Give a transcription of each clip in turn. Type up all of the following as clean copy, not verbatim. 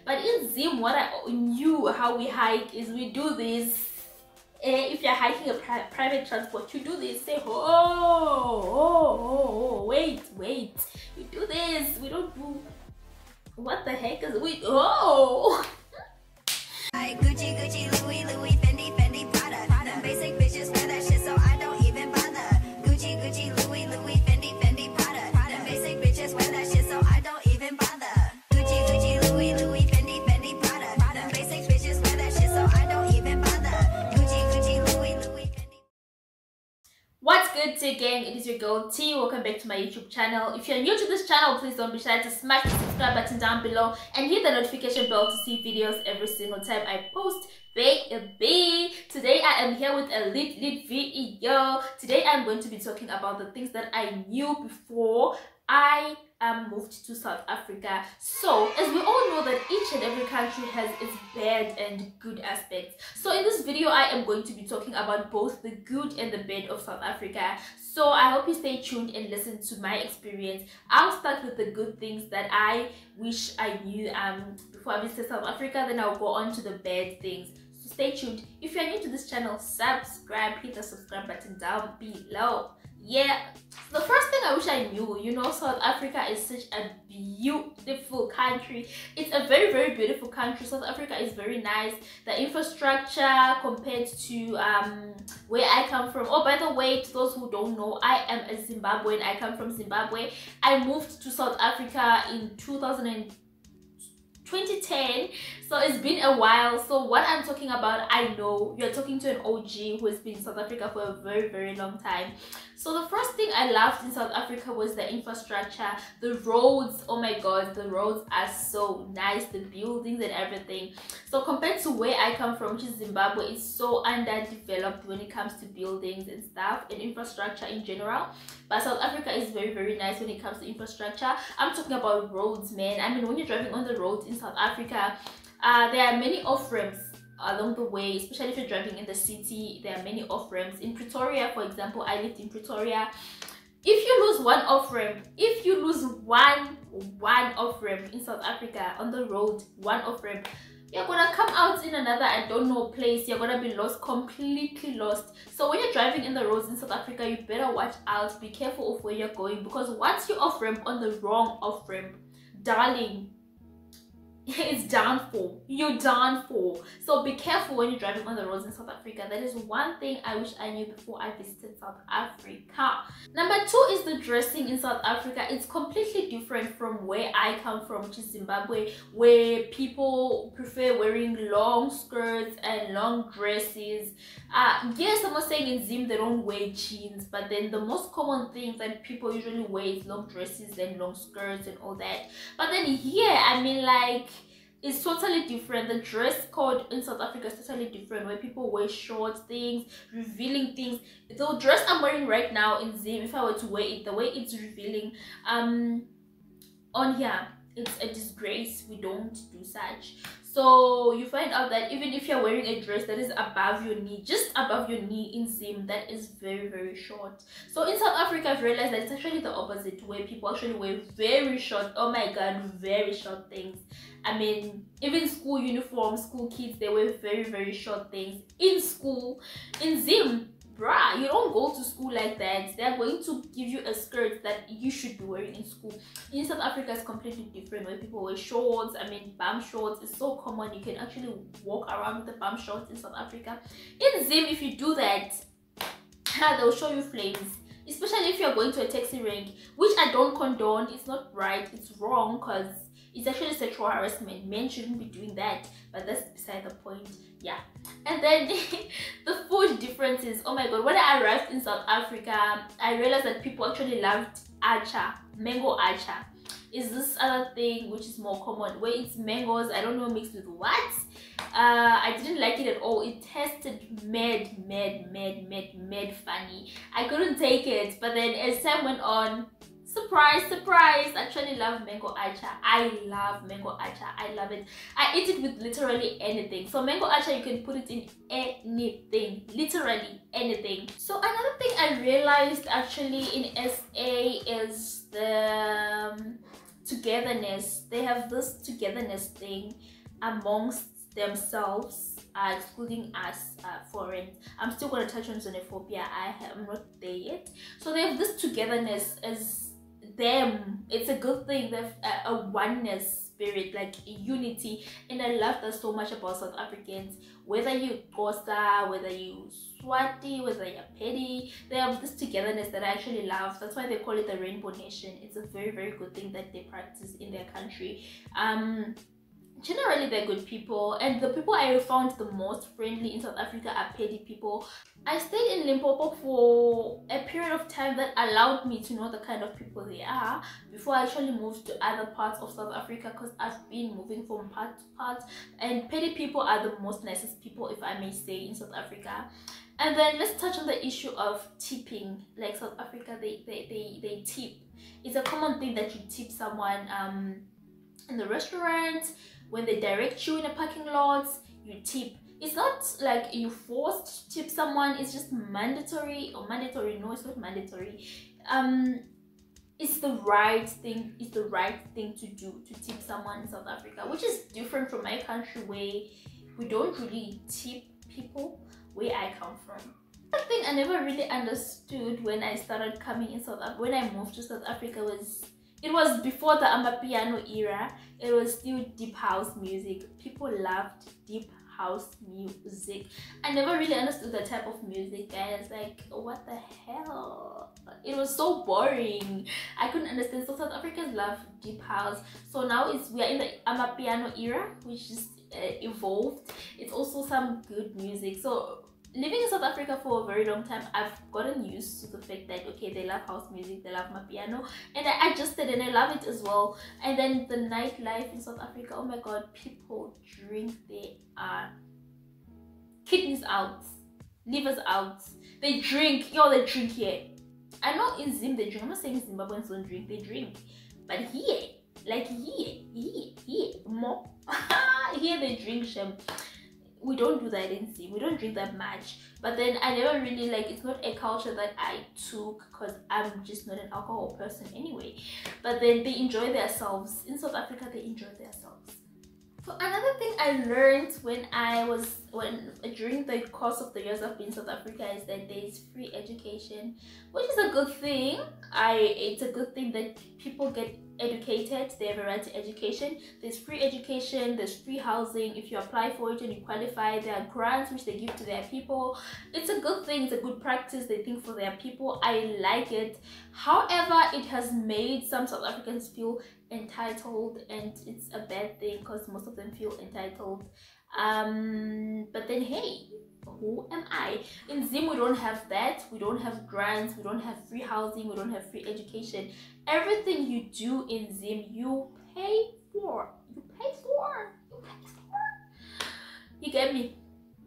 But in Zim, what I knew how we hike is we do this. If you're hiking a private transport, you do this. Say, oh, wait. You do this. We don't do. What the heck is we? Oh. Gucci, Louis, Fendi, Prada. Them basic bitches wear that shit, so I don't even bother. Gucci, Louis, Fendi, Prada. Them basic bitches wear that shit, so I don't even bother. Gucci, Louis, Fendi, Prada. Them basic bitches wear that shit, so I don't even bother. Gucci, Louis, Fendi. What's good, gang? It is your girl T. Welcome back to my YouTube channel. If you're new to this channel, please don't be shy to smash the subscribe button down below and hit the notification bell to see videos every single time I post. Baby, today I am here with a lit video. Today I'm going to be talking about the things that I knew before I moved to South Africa. So, as we all know that each and every country has its bad and good aspects. So in this video, I am going to be talking about both the good and the bad of South Africa. So I hope you stay tuned and listen to my experience. I'll start with the good things that I wish I knew before I visited South Africa. Then I'll go on to the bad things. So stay tuned. If you're new to this channel, subscribe. Hit the subscribe button down below. Yeah, the first thing I wish I knew, South Africa is such a beautiful country. It's a very beautiful country. South Africa is very nice. The infrastructure compared to where I come from. Oh, by the way, to those who don't know, I am a Zimbabwean. I come from Zimbabwe. I moved to South Africa in 2010, so it's been a while. So what I'm talking about, I know you're talking to an OG who has been in South Africa for a very long time. So the first thing I loved in South Africa was the infrastructure, the roads. Oh my god, the roads are so nice, the buildings and everything. So compared to where I come from, which is Zimbabwe, it's so underdeveloped when it comes to buildings and stuff and infrastructure in general. But South Africa is very nice when it comes to infrastructure. I'm talking about roads, man. I mean, when you're driving on the roads in South Africa, there are many off-ramps along the way, especially if you're driving in the city. There are many off-ramps. In Pretoria, for example, I lived in Pretoria. If you lose one off-ramp, one off-ramp in South Africa on the road, one off-ramp, you're gonna come out in another I don't know place. You're gonna be lost, completely lost. So when you're driving in the roads in South Africa, you better watch out, be careful of where you're going, because once you off-ramp on the wrong off-ramp, darling, it's done for. You're done for. So be careful when you're driving on the roads in South Africa. That is one thing I wish I knew before I visited South Africa. Number two is the dressing in South Africa. It's completely different from where I come from, which is Zimbabwe, where people prefer wearing long skirts and long dresses. Yes, I'm not saying in Zim they don't wear jeans, but then the most common thing that people usually wear is long dresses and long skirts and all that. But then here, I mean, like, it's totally different. The dress code in South Africa is totally different, where people wear short things, revealing things. The dress I'm wearing right now in Zim, if I were to wear it, the way it's revealing on here, it's a disgrace. We don't do such. So you find out that even if you're wearing a dress that is above your knee, just above your knee in Zim, that is very short. So in South Africa, I've realized that it's actually the opposite, where people actually wear very short, oh my god, very short things. I mean, even school uniforms, school kids, they wear very short things in school. In Zim, bruh, you don't go to school like that. They're going to give you a skirt that you should be wearing in school. In South Africa, it's completely different, where people wear shorts. I mean, bum shorts is so common. You can actually walk around with the bum shorts in South Africa. In Zim, if you do that, they'll show you flames. Especially if you're going to a taxi rank, which I don't condone. It's not right, it's wrong, because it's actually sexual harassment. Men shouldn't be doing that, but that's beside the point. Yeah. And then the food differences. Oh my god, when I arrived in South Africa, I realized that people actually loved acha, mango acha. Is this other thing which is more common, where it's mangoes, I don't know, mixed with what. I didn't like it at all. It tasted mad funny. I couldn't take it. But then as time went on, surprise, I actually love mango acha. I love mango acha. I love it. I eat it with literally anything. So mango acha, you can put it in anything, literally anything. So another thing I realized actually in SA is the togetherness. They have this togetherness thing amongst themselves, excluding us foreigners. I'm still going to touch on xenophobia. I'm not there yet. So they have this togetherness as them. It's a good thing. They have a oneness spirit, like unity, and I love that so much about South Africans. Whether you Xhosa, whether you Swati, whether you're Pedi, they have this togetherness that I actually love. That's why they call it the Rainbow Nation. It's a very, very good thing that they practice in their country. Generally they're good people, and the people I found the most friendly in South Africa are Pedi people. I stayed in Limpopo for a period of time that allowed me to know the kind of people they are before I actually moved to other parts of South Africa, because I've been moving from part to part, and Pedi people are the most nicest people, if I may say, in South Africa. And then let's touch on the issue of tipping. Like South Africa, they tip. It's a common thing that you tip someone in the restaurant. When they direct you in a parking lot, you tip. It's not like you forced to tip someone, it's just mandatory. Or mandatory, no, it's not mandatory. It's the right thing, to do, to tip someone in South Africa, which is different from my country where we don't really tip people, where I come from. One thing I never really understood when I started coming in when I moved to South Africa was, it was before the Amapiano era. It was still deep house music. People loved deep house music. I never really understood the type of music, guys. Like, what the hell? It was so boring. I couldn't understand. So South Africans love deep house. So now we are in the Amapiano era, which is evolved. It's also some good music. So living in South Africa for a very long time, I've gotten used to the fact that, okay, they love house music, they love Mapiano, and I adjusted and I love it as well. And then the nightlife in South Africa, oh my god, people drink their kidneys out, livers out. They drink, they drink here. I know in Zim they drink. I'm not saying Zimbabweans don't drink, they drink. But here, like here, more. Here they drink shem. We don't do that in Zim. We don't drink that much. But then I never really, like, it's not a culture that I took because I'm just not an alcohol person anyway. But then they enjoy themselves. In South Africa, they enjoy themselves. So another thing I learned during the course of the years I've been in South Africa is that there is free education, which is a good thing. It's a good thing that people get educated. They have a right to education. There's free education, there's free housing. If you apply for it and you qualify, there are grants which they give to their people. It's a good thing, it's a good practice they think for their people. I like it. However, it has made some South Africans feel entitled, and it's a bad thing because most of them feel entitled. But then hey, who am I? In Zim we don't have that. We don't have grants, we don't have free housing, we don't have free education. Everything you do in Zim you pay for. You get me?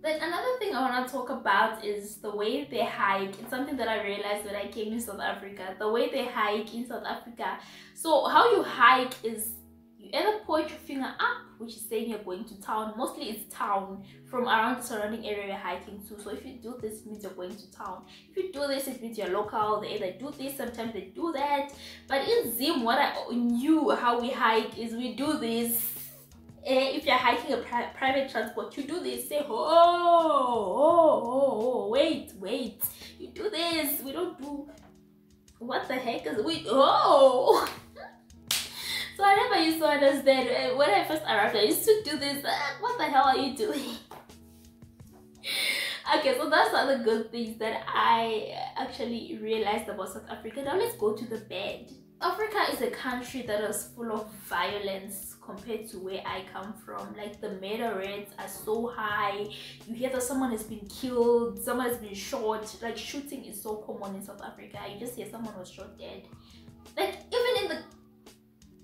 Then another thing I want to talk about is the way they hike. It's something that I realized when I came to South Africa. The way they hike in South Africa. So how you hike is you either point your finger up, which is saying you're going to town. Mostly it's town. From around the surrounding area you're hiking to. So if you do this, it means you're going to town. If you do this, it means you're local. They either do this, sometimes they do that. But in Zim, what I knew how we hike is we do this. If you're hiking a private transport, you do this. Say, oh, wait. You do this. We don't do. What the heck is we? Oh. So I never used to understand. When I first arrived, I used to do this. What the hell are you doing? Okay, so that's all the good things that I actually realized about South Africa. Now let's go to the bad. Africa is a country that is full of violence compared to where I come from. Like the murder rates are so high. You hear that someone has been killed, someone has been shot. Like shooting is so common in South Africa. You just hear someone was shot dead. Like even in the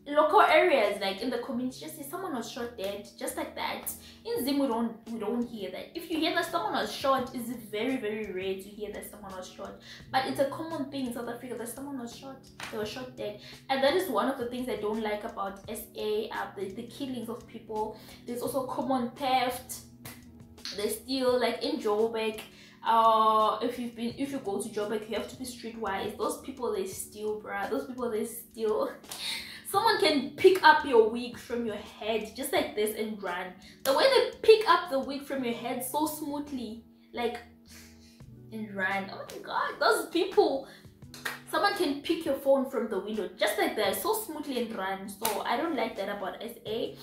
local areas, like in the community, just say someone was shot dead, just like that. In Zim we don't hear that. If you hear that someone was shot, it's very, very rare to hear that someone was shot. But it's a common thing in South Africa that someone was shot, they were shot dead. And that is one of the things I don't like about SA, the killings of people. There's also common theft. They steal, like in Joburg. If you go to Joburg, you have to be streetwise. Those people they steal, bruh. Those people they steal. someone can pick up your wig from your head just like this and run. The way they pick up the wig from your head so smoothly, like, and run. Oh my god, those people. Someone can pick your phone from the window just like that, so smoothly, and run. So I don't like that about SA.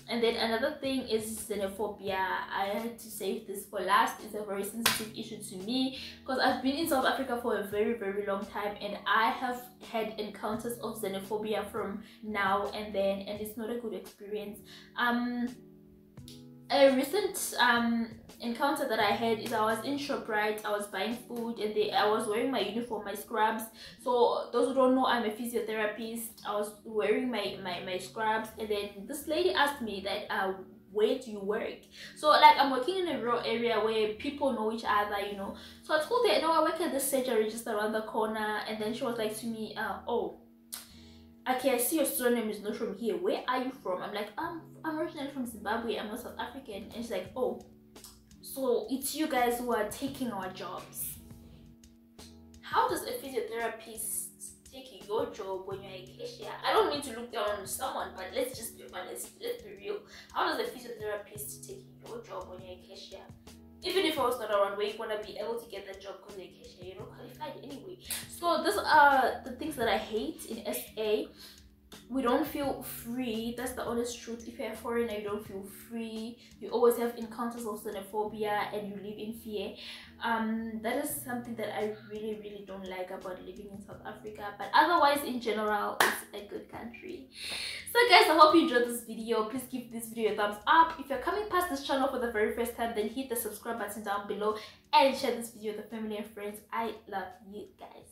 And then another thing is xenophobia. I had to save this for last. It's a very sensitive issue to me because I've been in South Africa for a very, very long time, and I have had encounters of xenophobia from now and then, and it's not a good experience. A recent encounter that I had is I was in ShopRite, I was buying food, and I was wearing my uniform, my scrubs. So those who don't know, I'm a physiotherapist. I was wearing my scrubs, and then this lady asked me that where do you work? So like, I'm working in a rural area where people know each other, you know. So I told her, no, I work at this surgery just around the corner. And then she was like to me, oh, okay, I see your surname is not from here. Where are you from? I'm like, I'm originally from Zimbabwe. I'm not South African. And she's like, oh, so it's you guys who are taking our jobs. How does a physiotherapist take your job when you're a cashier? I don't mean to look down on someone, but let's just be honest. Let's be real. How does a physiotherapist take your job when you're a cashier? Even if I was not around, where you want to be able to get that job because you're a cashier, you're not qualified anyway. So these are the things that I hate in SA. We don't feel free. That's the honest truth. If you're a foreigner, you don't feel free. You always have encounters of xenophobia and you live in fear. That is something that I really, really don't like about living in South Africa. But otherwise, in general, it's a good country. So guys, I hope you enjoyed this video. Please give this video a thumbs up. If you're coming past this channel for the very first time, then hit the subscribe button down below and share this video with your family and friends. I love you guys.